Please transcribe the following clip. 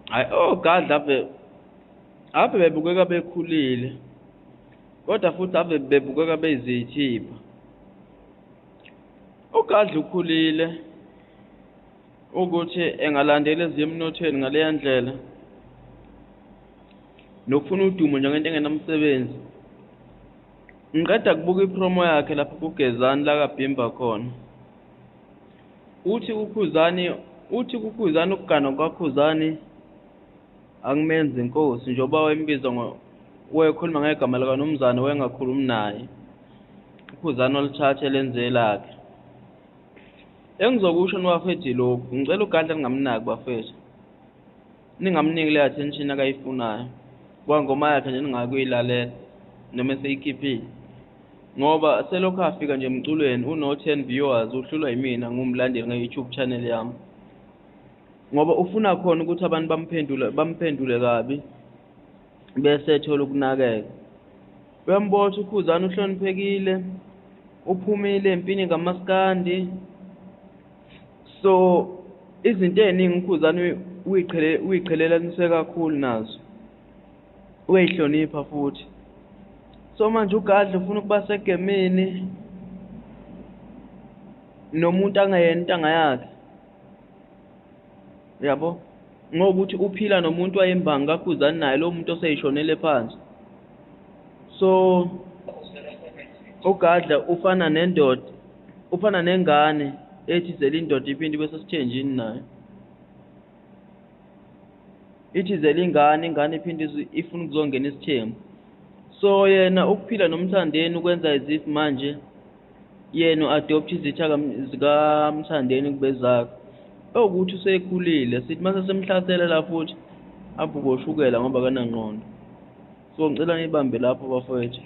Hayi ogadla ave bebukeka bekhulile kodwa futhi ave bebukeka bezithipha. Ugadla ukhulile ukuthi engalandela ezemnothweni ngaleya ndlela nokufuna udumo njengento engenamsebenzi. Ngiqeda kubuka ipromo yakhe lapho kuGezani la kaBhimba khona. Uthi kuKhuzani ukugana kwaKhuzani akumenza inkosi njengoba wayembiza wayekhuluma ngegama likaNomzana wayengakhulumi naye. uKhuzani olithathe lenze lakhe. Engizokusho niwafethi lokhu, ngicela uGadla ningamnaki bafethu. Ningamniki le attention akayifunayo. Kwangoma yakhe nje ningakuyilalela noma eseyikhiphile. Ngoba selokhu afika nje emculweni uno 10 viewers uhlulwa yimina ngumlandeli nge-YouTube channel yami. Ngoba ufuna khona ukuthi abantu bamphendule kabi bese ethola ukunakeka. Uyambona uKhuzani uhloniphekile, uphumile empini kaMaskandi. So izinto eziningi uKhuzani uyiqhelelanise kakhulu nazo. Uyihlonipha futhi. So manje uGadla ufuna ukuba segemini nomuntu angayena intanga yakhe. Yabo? Ngokuthi uphila nomuntu wayembanga kaKhuzani naye lo muntu oseyishonele phansi. So uGadla ufana nendoda, ufana nengane ethi zela indoda iphinde bese sithenjini naye. Ithi zela ingane iphinde ifuna ukuzongena isithembu. So yena ukuphila nomthandeni ukwenza izif manje yena adopt izitha zikaMthandeni kubezakhe. Ukuthi usekhulile sithi mase semhlasela la futhi abukoshukela ngoba kanangqondo. So ngicela ngibambe lapho bafowethu.